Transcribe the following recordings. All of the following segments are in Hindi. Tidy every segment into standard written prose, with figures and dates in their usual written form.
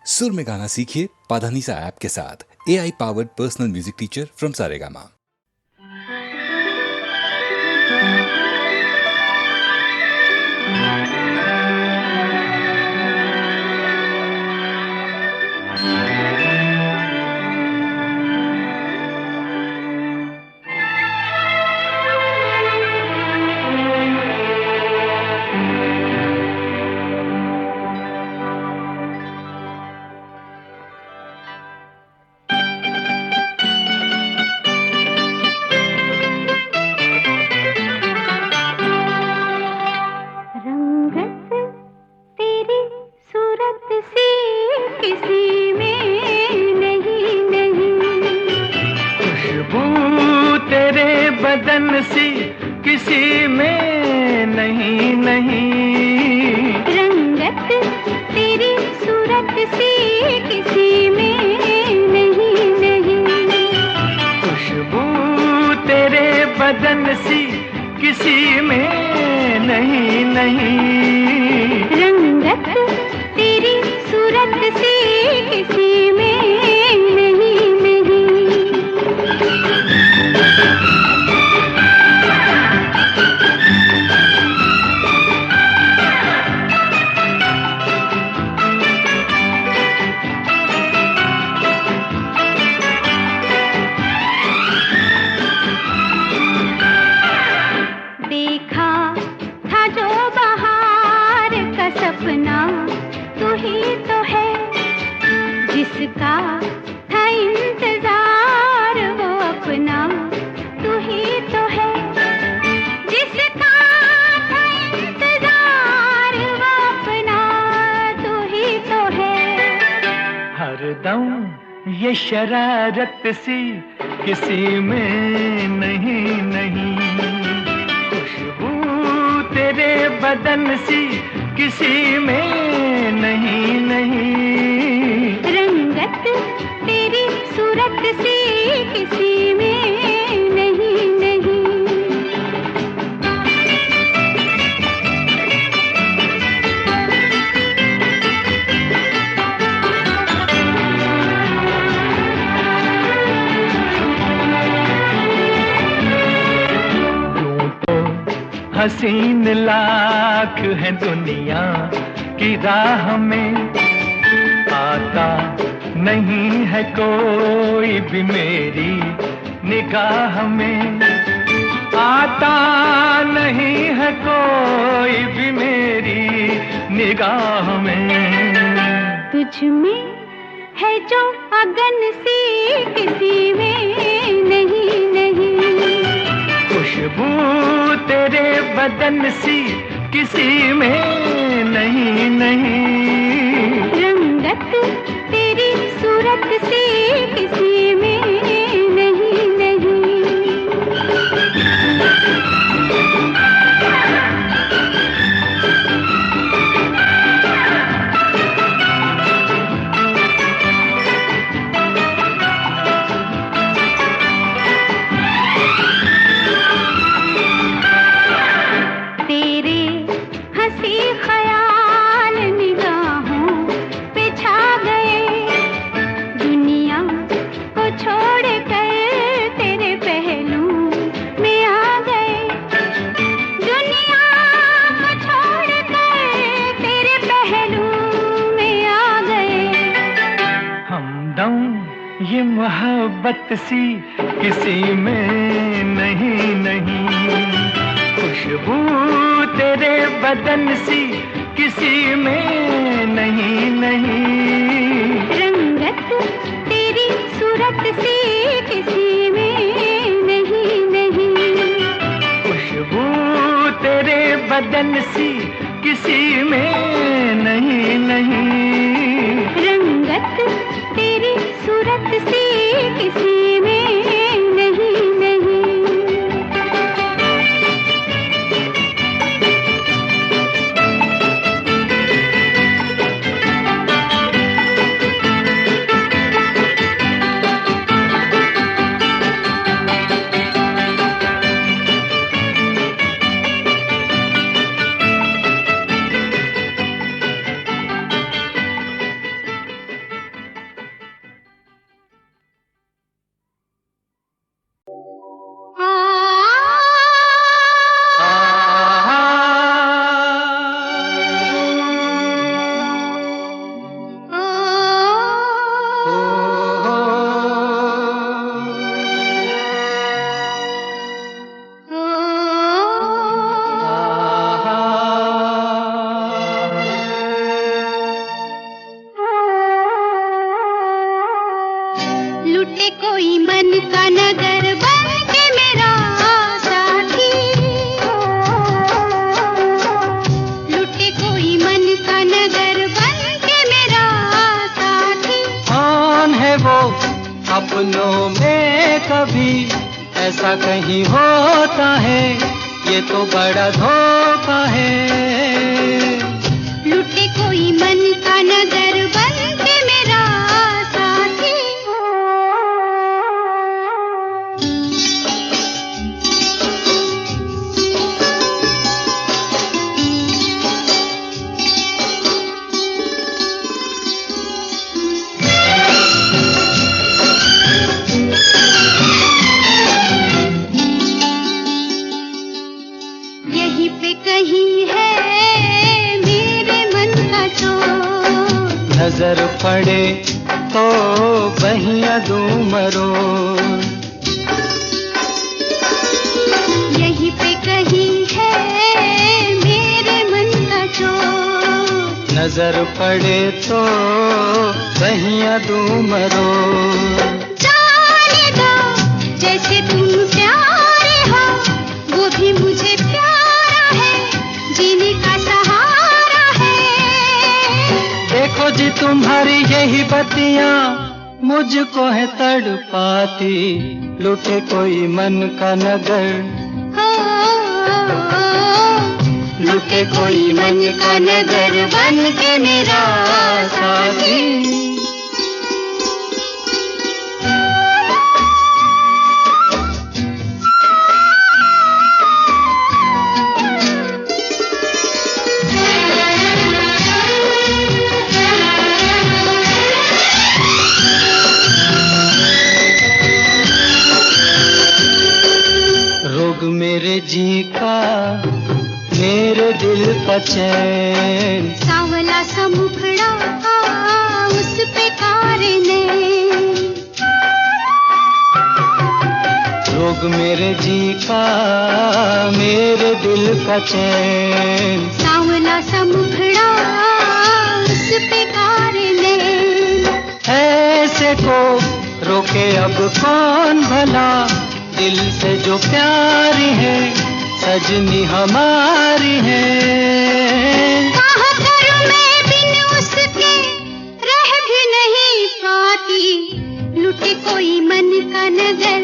सुर में गाना सीखिए पाधानीसा ऐप के साथ। AI powered personal music teacher from Saregama. बदन सी किसी में नहीं नहीं, रंगत तेरी सूरत सी किसी में नहीं नहीं, खुशबू तेरे बदन सी किसी में नहीं नहीं, रंगत तेरी सूरत सी किसी में नहीं नहीं। देखा था जो बहार का सपना तू ही तो है, जिसका था इंतजार वो अपना तू ही तो है, जिसका था इंतजार वो अपना तू ही तो है। हरदम ये शरारत सी किसी में नहीं नहीं, खुशबू तेरे बदन सी किसी में नहीं नहीं, रंगत तेरी सूरत सी किसी में नहीं नहीं। हसीन लाख है दुनिया की राह में, आता नहीं है कोई भी मेरी निगाह में, आता नहीं है कोई भी मेरी निगाह में। तुझ में है जो अगन सी किसी में नहीं नहीं, खुशबू तेरे बदन सी किसी में नहीं नहीं, रंगत तेरी सूरत सी किसी में नहीं नहीं। तेरे हंसी ख्याल निगाहों पे छा गए, दुनिया को छोड़ कर तेरे पहलू में आ गए, दुनिया को छोड़ कर तेरे पहलू में आ गए। हमदम ये मोहब्बत सी किसी में नहीं नहीं, खुशबू तेरे बदन सी किसी में नहीं नहीं, रंगत तेरी सूरत सी किसी में नहीं नहीं, खुशबू तेरे बदन सी किसी में नहीं नहीं, रंगत तेरी सूरत सी किसी में नहीं नहीं। लुटे कोई मन का नगर बन के मेरा साथी, लुटे कोई मन का नगर बन के मेरा साथी। कौन है वो अपनों में कभी ऐसा कहीं होता है, ये तो बड़ा धोखा है। लुटे कोई मन का नगर बन के मेरा साथी। यहीं पे कहीं है मेरे मन का चोर, नजर पड़े तो बहिया दूं मरोड़। यहीं पे कहीं है मेरे मन का चोर, नजर पड़े तो बहिया दूं मरोड़। जाने दो जैसे तुम प्यारे हो, वो भी मुझे प्यारा है, जीने का सहारा है। देखो जी तुम्हारी यही बत्तियां मुझको है तड़पाती, लुटे कोई मन का नगर, हो, लुटे कोई मन का नगर बन के मेरा साथी। रोग मेरे जी का मेरे दिल का चैन, सांवला सा मुखड़ा उस पे कारे ने, रोग मेरे जी का मेरे दिल का चैन। सांवला सा मुखड़ा उस पे कारे ने। ऐसे को रोके अब कौन भला, दिल से जो प्यारी है सजनी हमारी है। कहाँ करूं मैं बिन उसके रह भी नहीं पाती, लुटे कोई मन का नगर,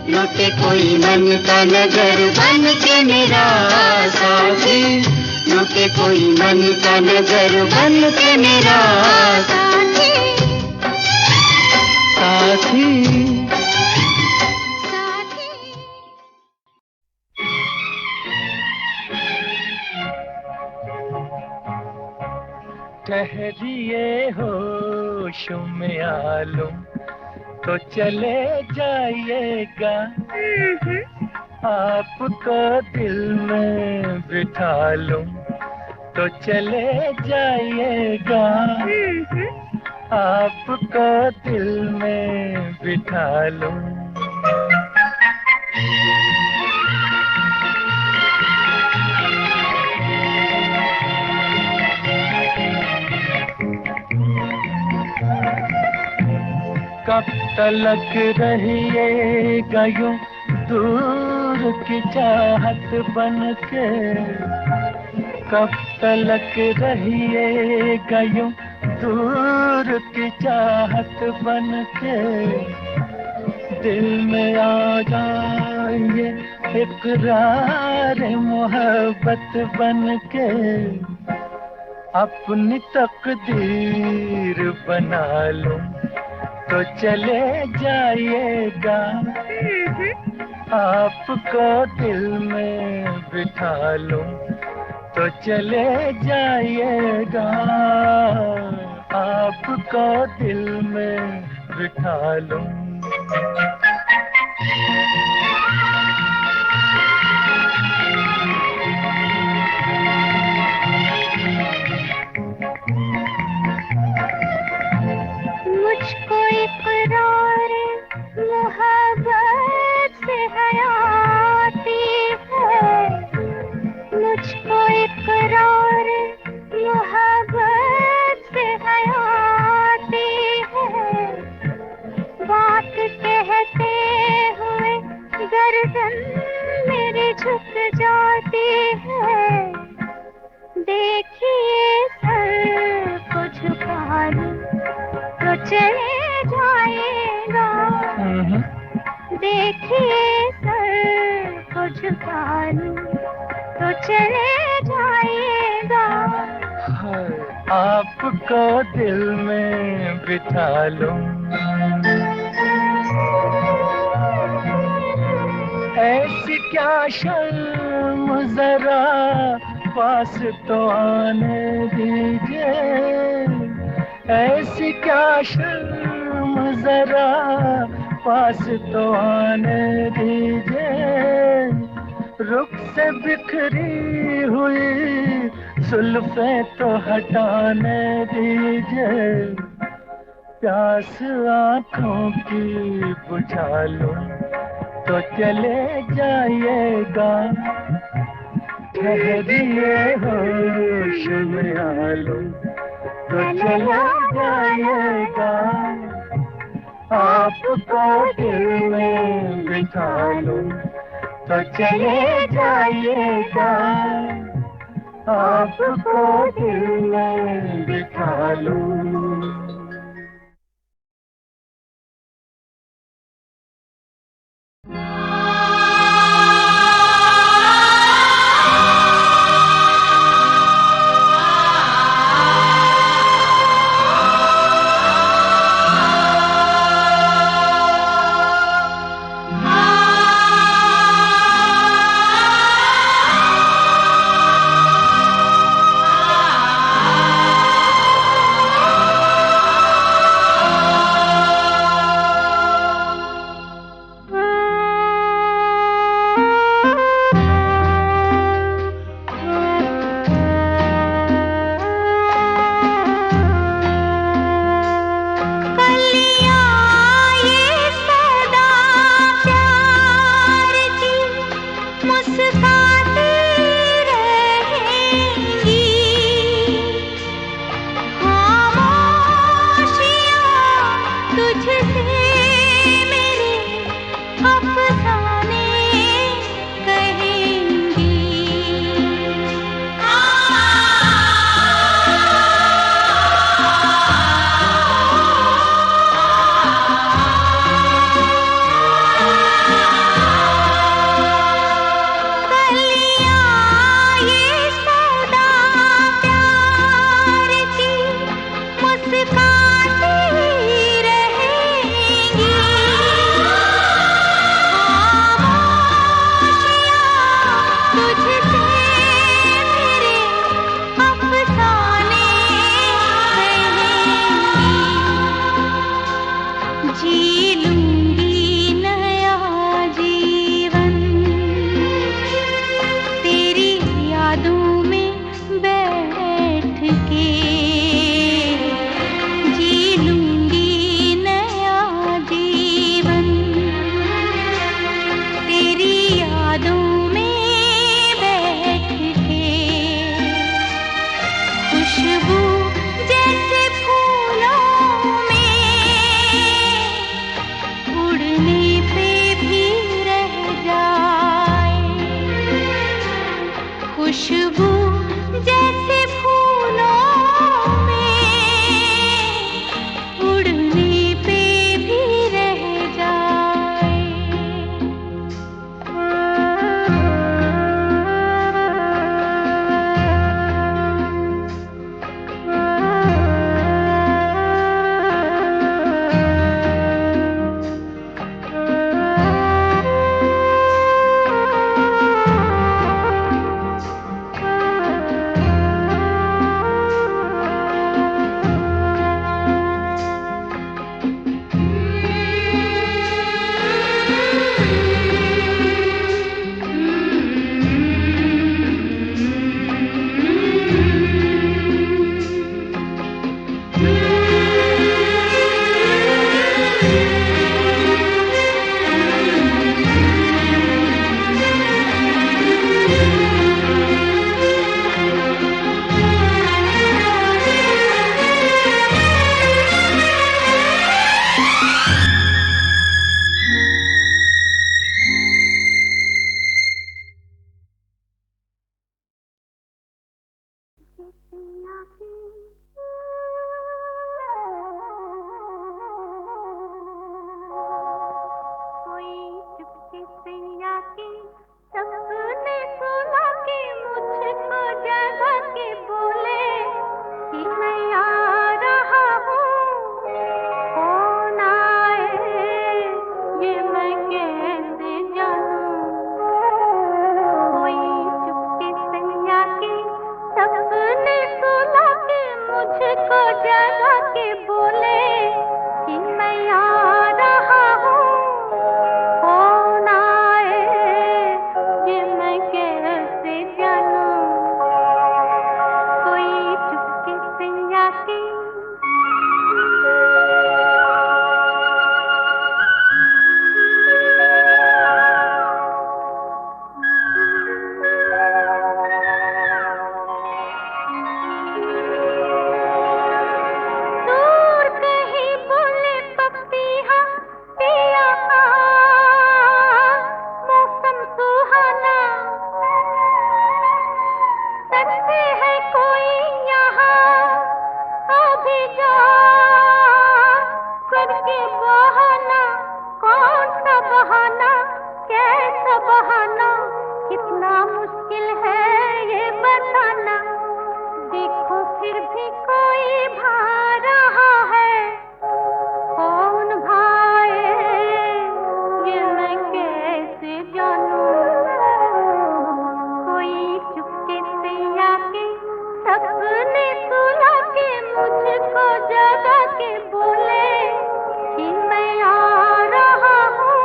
लुटे कोई मन का नगर बन के मेरा साथी, लुटे कोई मन का नगर बन के मेरा साथी, साथी। साथी। ठहरिए होश में आलूम तो चले जाइएगा, आपको दिल में बिठा लूं तो चले जाइएगा, आपको दिल में बिठा लूं। कब तलक रहिएगा यूं दूर की चाहत बनके, कब तलक रहिएगा यूं दूर की चाहत बनके, दिल में आ जाएंगे इकरार मोहब्बत बनके, अपनी तकदीर बना लूं तो चले जाइएगा, आपको दिल में बिठा लूं तो चले जाइएगा, आपको दिल में बिठा लूं। मुझको इकरार मोहब्बत से हयाती है, मुझको इकरार मोहब्बत से हयाती देखिए सर को झुका लूं तो चले जाइएगा। हाय, आपको दिल में बिठा लूं, ऐसी क्या शर्म जरा पास तो आने दीजिए, ऐसी क्या शर्म जरा पास तो आने दीजिए, रुख से बिखरी हुई जुल्फें तो हटाने दीजिए, प्यास आँखों की बुझा लूं तो चले जाइएगा, ठहरिए होश में आ लूं तो चले जाइएगा, आपको दिल में बिठा लूं तो चले जाइएगा, आपको दिल में बिठा लूं। फिर भी कोई भा रहा है, कौन भाए ये मैं कैसे जानूं। कोई चुपके से आके सपने सुला के मुझको जगा के बोले कि मैं आ रहा हूँ,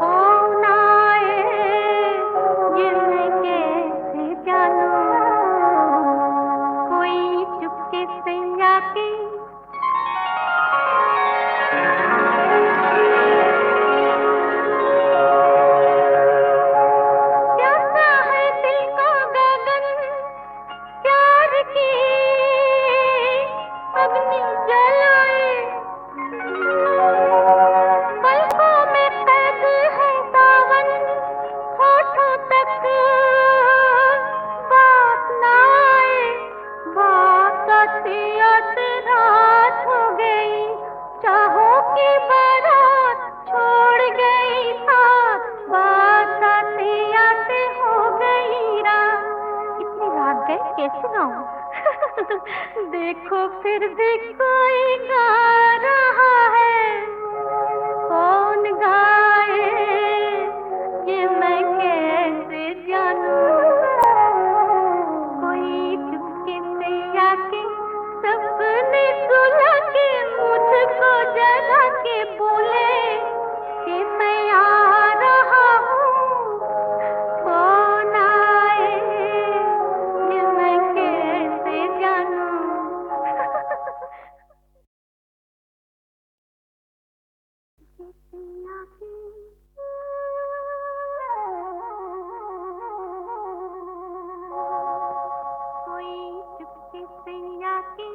कौन आए ये मैं कैसे जानूं। कोई चुपके से आके प्यासा है दिल का गगन, प्यार की अग्नि जलाए। पलकों में कैद है सावन, होठों तक बात न आए। बात आते आते रात हो गई, चाहों की बारात छोड़ गई साथ। बात आते आते हो गई रात। इतनी रात गई कैसे गाऊं। देखो फिर भी कोई गा रहा है, कौन गाए ये मैं कैसे जानूं। कोई चुपके से आके सपने सुला के मुझको जगा के बोले कि मैं आ रहा हूँ, कौन आए ये मैं कैसे जानूं। कोई चुपके से आके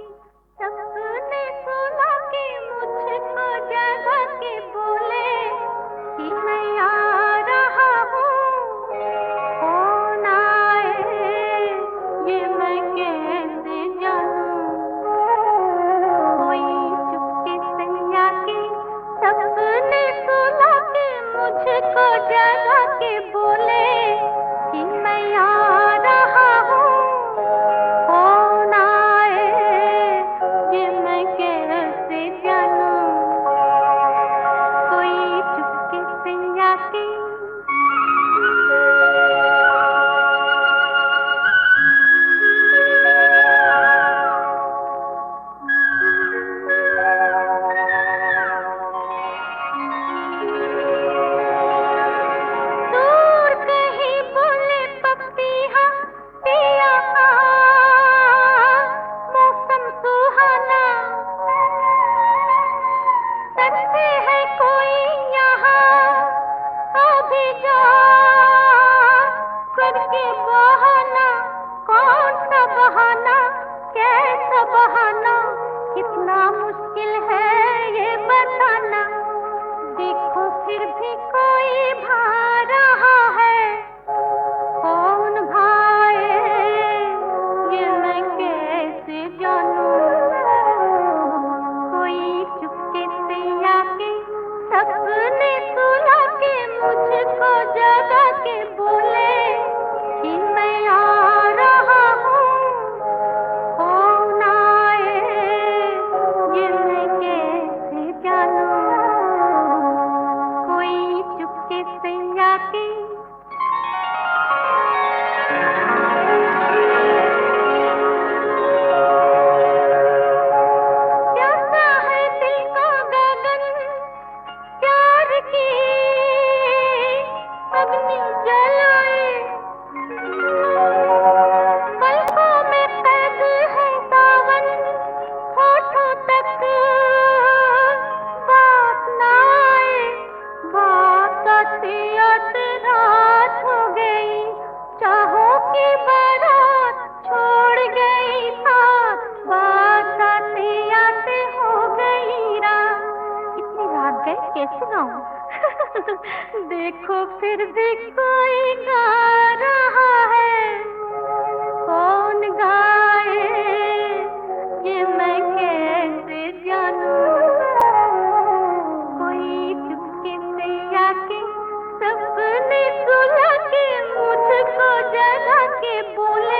सपने सुला के मुझको जगा के बोले कि मैं आ रहा हूँ, कौन आए ये मैं कैसे जानूं। कोई चुपके से आके सपने सुला के मुझको जगा के बोले कि मैं आ रहा हूँ, कौन आए ये मैं कैसे जानूं। कोई चुपके से आके दूर कहीं बोले पपीहा पिया आ, मौसम सुहाना। सकते है कोई यहाँ अभी जा करके बहाना। कौन सा बहाना, कैसा बहाना, कितना मुश्किल है ये बताना। देखो फिर भी कोई भा रहा है, कौन भाए ये मैं कैसे जानूं। कोई चुपके से आके सपने सुला के मुझको जगा के बोले कि मैं आ रहा हूँ, कौन आए ये मैं कैसे जानूं। कोई चुपके से आके प्यासा है दिल का गगन, प्यार की अग्नि जलाए। पलकों में कैद है सावन, होठों तक बात न आए। बात आते आते रात हो गई, चाहों की बारात छोड़ गई साथ। बात आते आते हो गई रात। इतनी रात गई कैसे गाऊं। देखो फिर भी कोई गा रहा है, कौन गाए ये मैं कैसे जानूं। कोई चुपके से आके सपने सुला के मुझको जगा के बोले